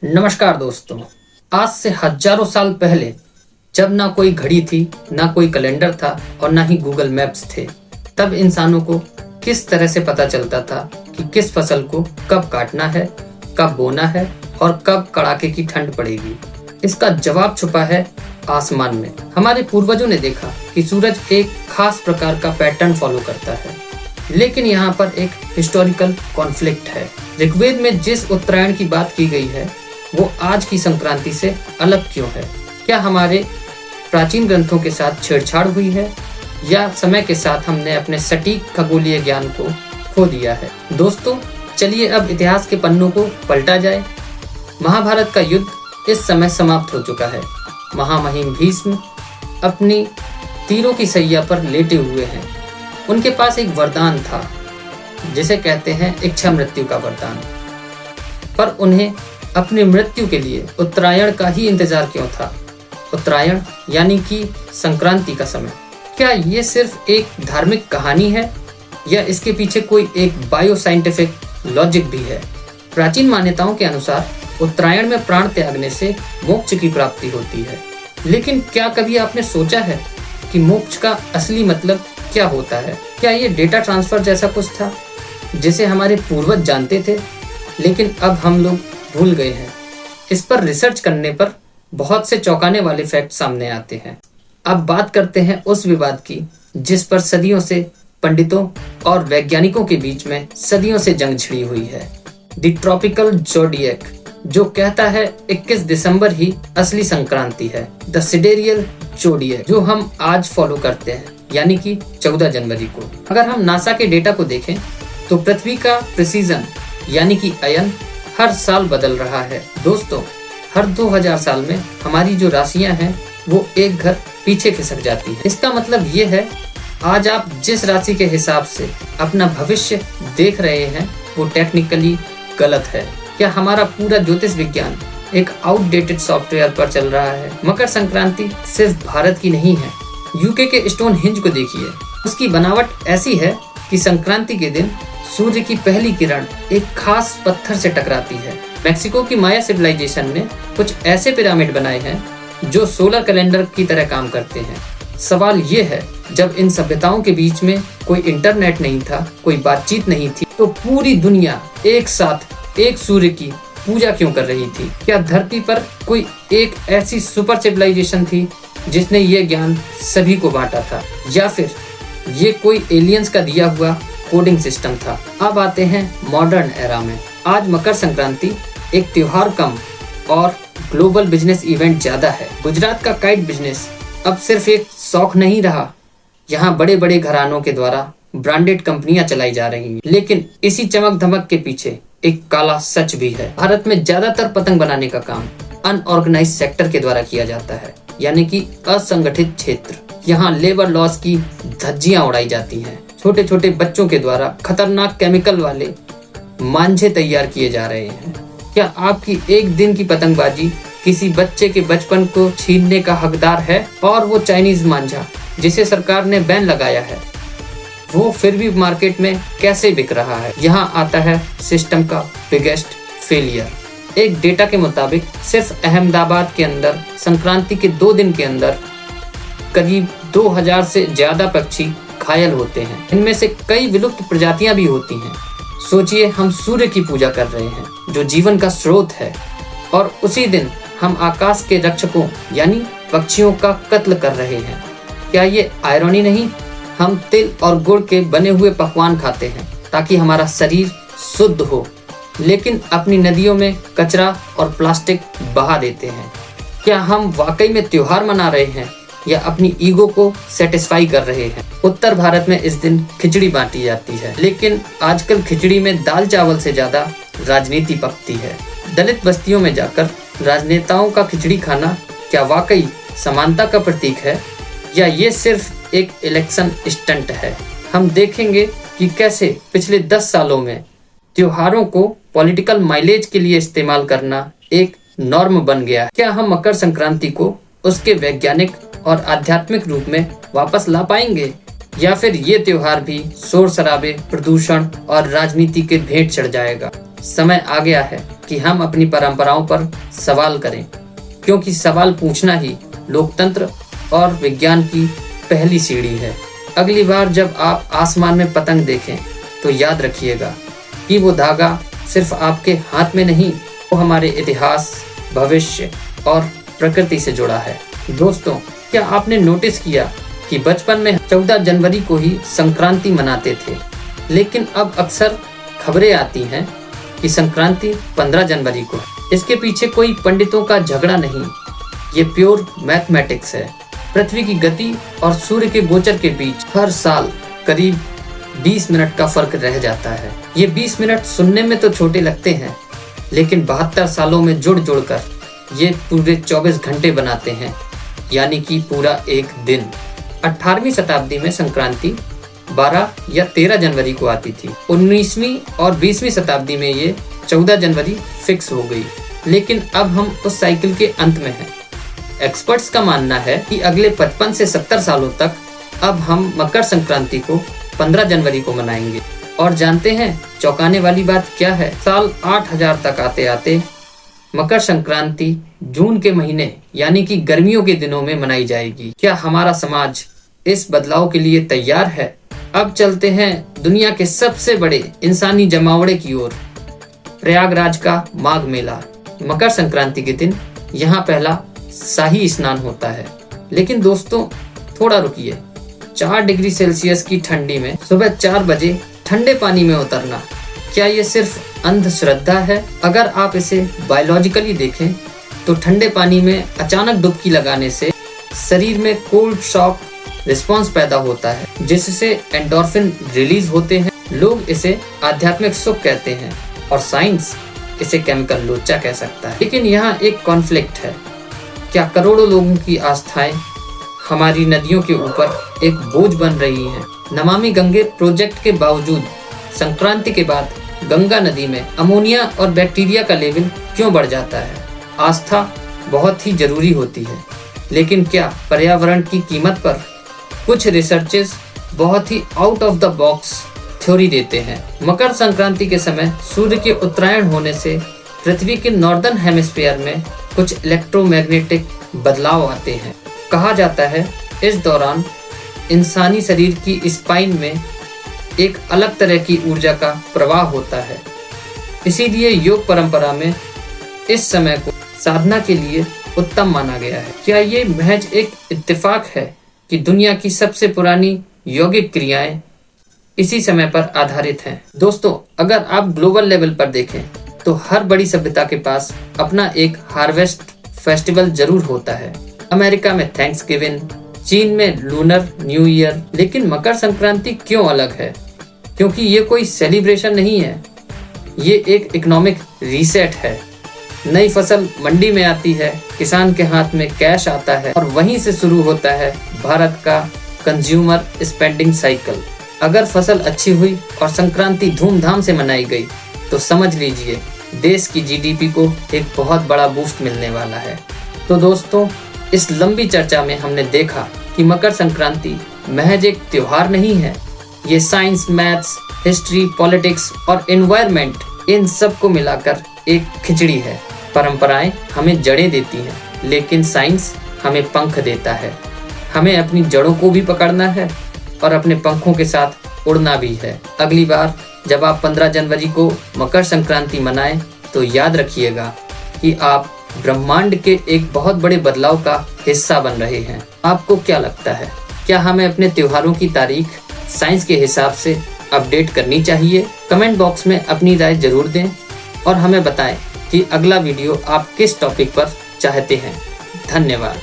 नमस्कार दोस्तों। आज से हजारों साल पहले जब ना कोई घड़ी थी, ना कोई कैलेंडर था और ना ही गूगल मैप्स थे, तब इंसानों को किस तरह से पता चलता था कि किस फसल को कब काटना है, कब बोना है और कब कड़ाके की ठंड पड़ेगी। इसका जवाब छुपा है आसमान में। हमारे पूर्वजों ने देखा कि सूरज एक खास प्रकार का पैटर्न फॉलो करता है, लेकिन यहाँ पर एक हिस्टोरिकल कॉन्फ्लिक्ट है। ऋग्वेद में जिस उत्तरायण की बात की गई है वो आज की संक्रांति से अलग क्यों है? क्या हमारे प्राचीन ग्रंथों के साथ छेड़छाड़ हुई है या समय के साथ हमने अपने सटीक खगोलीय ज्ञान को खो दिया है? दोस्तों, चलिए अब इतिहास के पन्नों को पलटा जाए। महाभारत का युद्ध इस समय समाप्त हो चुका है। महामहिम भीष्म अपनी तीरों की सैया पर लेटे हुए हैं। उनके पास एक वरदान था जिसे कहते हैं इच्छा मृत्यु का वरदान, पर उन्हें अपनी मृत्यु के लिए उत्तरायण का ही इंतजार क्यों था? उत्तरायण यानी कि संक्रांति का समय। क्या ये सिर्फ एक धार्मिक कहानी है या इसके पीछे कोई एक बायो साइंटिफिक लॉजिक भी है? प्राचीन मान्यताओं के अनुसार उत्तरायण में प्राण त्यागने से मोक्ष की प्राप्ति होती है, लेकिन क्या कभी आपने सोचा है कि मोक्ष का असली मतलब क्या होता है? क्या ये डेटा ट्रांसफर जैसा कुछ था जिसे हमारे पूर्वज जानते थे लेकिन अब हम लोग भूल गए हैं? इस पर रिसर्च करने पर बहुत से चौंकाने वाले फैक्ट सामने आते हैं। अब बात करते हैं उस विवाद की जिस पर सदियों से पंडितों और वैज्ञानिकों के बीच में सदियों से जंग छिड़ी हुई है। द ट्रॉपिकल ज़ोडिएक, जो कहता है 21 दिसंबर ही असली संक्रांति है। द सिडेरियल ज़ोडिएक, जो हम आज फॉलो करते हैं, यानी कि 14 जनवरी को। अगर हम नासा के डेटा को देखें तो पृथ्वी का प्रिसीजन यानी कि अयन हर साल बदल रहा है। दोस्तों, हर 2000 साल में हमारी जो राशियां हैं वो एक घर पीछे खिसक जाती है। इसका मतलब ये है आज आप जिस राशि के हिसाब से अपना भविष्य देख रहे हैं वो टेक्निकली गलत है। क्या हमारा पूरा ज्योतिष विज्ञान एक आउटडेटेड सॉफ्टवेयर पर चल रहा है? मकर संक्रांति सिर्फ भारत की नहीं है। यूके के स्टोन हिंज को देखिए, उसकी बनावट ऐसी है कि संक्रांति के दिन सूर्य की पहली किरण एक खास पत्थर से टकराती है। मेक्सिको की माया सिविलाइजेशन ने कुछ ऐसे पिरामिड बनाए हैं जो सोलर कैलेंडर की तरह काम करते हैं। सवाल ये है, जब इन सभ्यताओं के बीच में कोई इंटरनेट नहीं था, कोई बातचीत नहीं थी, तो पूरी दुनिया एक साथ एक सूर्य की पूजा क्यों कर रही थी? क्या धरती पर कोई एक ऐसी सुपर सिविलाइजेशन थी जिसने ये ज्ञान सभी को बांटा था, या फिर ये कोई एलियंस का दिया हुआ कोडिंग सिस्टम था? अब आते हैं मॉडर्न एरा में। आज मकर संक्रांति एक त्योहार कम और ग्लोबल बिजनेस इवेंट ज्यादा है। गुजरात का काइट बिजनेस अब सिर्फ एक शौक नहीं रहा। यहाँ बड़े बड़े घरानों के द्वारा ब्रांडेड कंपनियां चलाई जा रही हैं, लेकिन इसी चमक धमक के पीछे एक काला सच भी है। भारत में ज्यादातर पतंग बनाने का काम अनऑर्गेनाइज्ड सेक्टर के द्वारा किया जाता है, यानी कि असंगठित क्षेत्र। यहाँ लेबर लॉस की धज्जियां उड़ाई जाती हैं। छोटे छोटे बच्चों के द्वारा खतरनाक केमिकल वाले मांझे तैयार किए जा रहे हैं। क्या आपकी एक दिन की पतंगबाजी किसी बच्चे के बचपन को छीनने का हकदार है? और वो चाइनीज मांझा जिसे सरकार ने बैन लगाया है, वो फिर भी मार्केट में कैसे बिक रहा है? यहाँ आता है सिस्टम का बिगेस्ट फेलियर। एक डेटा के मुताबिक सिर्फ अहमदाबाद के अंदर संक्रांति के 2 दिन के अंदर करीब 2000 से ज्यादा पक्षी घायल होते हैं। इनमें से कई विलुप्त प्रजातियां भी होती हैं। सोचिए, हम सूर्य की पूजा कर रहे हैं जो जीवन का स्रोत है, और उसी दिन हम आकाश के रक्षकों यानी पक्षियों का कत्ल कर रहे हैं। क्या ये आयरनी नहीं? हम तिल और गुड़ के बने हुए पकवान खाते हैं ताकि हमारा शरीर शुद्ध हो, लेकिन अपनी नदियों में कचरा और प्लास्टिक बहा देते हैं। क्या हम वाकई में त्योहार मना रहे हैं या अपनी ईगो को सेटिस्फाई कर रहे हैं? उत्तर भारत में इस दिन खिचड़ी बांटी जाती है, लेकिन आजकल खिचड़ी में दाल चावल से ज्यादा राजनीति पकती है। दलित बस्तियों में जाकर राजनेताओं का खिचड़ी खाना क्या वाकई समानता का प्रतीक है या ये सिर्फ एक इलेक्शन स्टंट है? हम देखेंगे कि कैसे पिछले 10 सालों में त्योहारों को पॉलिटिकल माइलेज के लिए इस्तेमाल करना एक नॉर्म बन गया है। क्या हम मकर संक्रांति को उसके वैज्ञानिक और आध्यात्मिक रूप में वापस ला पाएंगे, या फिर ये त्योहार भी शोर शराबे, प्रदूषण और राजनीति के भेंट चढ़ जाएगा? समय आ गया है कि हम अपनी परंपराओं पर सवाल करें, क्योंकि सवाल पूछना ही लोकतंत्र और विज्ञान की पहली सीढ़ी है। अगली बार जब आप आसमान में पतंग देखें तो याद रखिएगा कि वो धागा सिर्फ आपके हाथ में नहीं, वो हमारे इतिहास, भविष्य और प्रकृति से जुड़ा है। दोस्तों, क्या आपने नोटिस किया कि बचपन में 14 जनवरी को ही संक्रांति मनाते थे, लेकिन अब अक्सर खबरें आती हैं कि संक्रांति 15 जनवरी को है। इसके पीछे कोई पंडितों का झगड़ा नहीं, ये प्योर मैथमेटिक्स है। पृथ्वी की गति और सूर्य के गोचर के बीच हर साल करीब 20 मिनट का फर्क रह जाता है। ये 20 मिनट सुनने में तो छोटे लगते हैं, लेकिन 72 सालों में जुड़ कर ये पूरे 24 घंटे बनाते हैं, यानी कि पूरा एक दिन। 18वीं शताब्दी में संक्रांति 12 या 13 जनवरी को आती थी। 19वीं और 20वीं शताब्दी में ये 14 जनवरी फिक्स हो गई, लेकिन अब हम उस साइकिल के अंत में हैं। एक्सपर्ट्स का मानना है कि अगले 55 से 70 सालों तक अब हम मकर संक्रांति को 15 जनवरी को मनाएंगे। और जानते हैं चौंकाने वाली बात क्या है? साल 8000 तक आते आते मकर संक्रांति जून के महीने यानी कि गर्मियों के दिनों में मनाई जाएगी। क्या हमारा समाज इस बदलाव के लिए तैयार है? अब चलते हैं दुनिया के सबसे बड़े इंसानी जमावड़े की ओर, प्रयागराज का माघ मेला। मकर संक्रांति के दिन यहाँ पहला शाही स्नान होता है। लेकिन दोस्तों, थोड़ा रुकिए। 4 डिग्री सेल्सियस की ठंडी में सुबह 4 बजे ठंडे पानी में उतरना, क्या ये सिर्फ अंधश्रद्धा है? अगर आप इसे बायोलॉजिकली देखें तो ठंडे पानी में अचानक डुबकी लगाने से शरीर में कोल्ड शॉक रिस्पॉन्स पैदा होता है, जिससे एंडोर्फिन रिलीज होते हैं। लोग इसे आध्यात्मिक सुख कहते हैं और साइंस इसे केमिकल लोचा कह सकता है। लेकिन यहाँ एक कॉन्फ्लिक्ट है। क्या करोड़ों लोगों की आस्थाएं हमारी नदियों के ऊपर एक बोझ बन रही हैं? नमामि गंगे प्रोजेक्ट के बावजूद संक्रांति के बाद गंगा नदी में अमोनिया और बैक्टीरिया का लेवल क्यों बढ़ जाता है? आस्था बहुत ही जरूरी होती है, लेकिन क्या पर्यावरण की कीमत पर? कुछ रिसर्चेस बहुत ही out of the box theory देते हैं। मकर संक्रांति के समय सूर्य के उत्तरायण होने से पृथ्वी के नॉर्दर्न हेमिस्फीयर में कुछ इलेक्ट्रोमैग्नेटिक बदलाव आते हैं। कहा जाता है इस दौरान इंसानी शरीर की स्पाइन में एक अलग तरह की ऊर्जा का प्रवाह होता है। इसीलिए योग परंपरा में इस समय को साधना के लिए उत्तम माना गया है। क्या ये महज एक इत्तेफाक है कि दुनिया की सबसे पुरानी यौगिक क्रियाएं इसी समय पर आधारित हैं? दोस्तों, अगर आप ग्लोबल लेवल पर देखें तो हर बड़ी सभ्यता के पास अपना एक हार्वेस्ट फेस्टिवल जरूर होता है। अमेरिका में थैंक्सगिविंग, चीन में लूनर न्यू ईयर। लेकिन मकर संक्रांति क्यों अलग है? क्योंकि ये कोई सेलिब्रेशन नहीं है, ये एक इकोनॉमिक रीसेट है। नई फसल मंडी में आती है, किसान के हाथ में कैश आता है और वहीं से शुरू होता है भारत का कंज्यूमर स्पेंडिंग साइकिल। अगर फसल अच्छी हुई और संक्रांति धूमधाम से मनाई गई तो समझ लीजिए देश की जीडीपी को एक बहुत बड़ा बूस्ट मिलने वाला है। तो दोस्तों, इस लंबी चर्चा में हमने देखा कि मकर संक्रांति महज एक त्योहार नहीं है, ये साइंस, मैथ्स, हिस्ट्री, पॉलिटिक्स और एनवायरनमेंट, इन सब को मिलाकर एक खिचड़ी है। परंपराएं हमें जड़ें देती हैं, लेकिन साइंस हमें पंख देता है। हमें अपनी जड़ों को भी पकड़ना है और अपने पंखों के साथ उड़ना भी है। अगली बार जब आप 15 जनवरी को मकर संक्रांति मनाएं तो याद रखिएगा कि आप ब्रह्मांड के एक बहुत बड़े बदलाव का हिस्सा बन रहे हैं। आपको क्या लगता है? क्या हमें अपने त्योहारों की तारीख साइंस के हिसाब से अपडेट करनी चाहिए? कमेंट बॉक्स में अपनी राय जरूर दें और हमें बताएं कि अगला वीडियो आप किस टॉपिक पर चाहते हैं। धन्यवाद।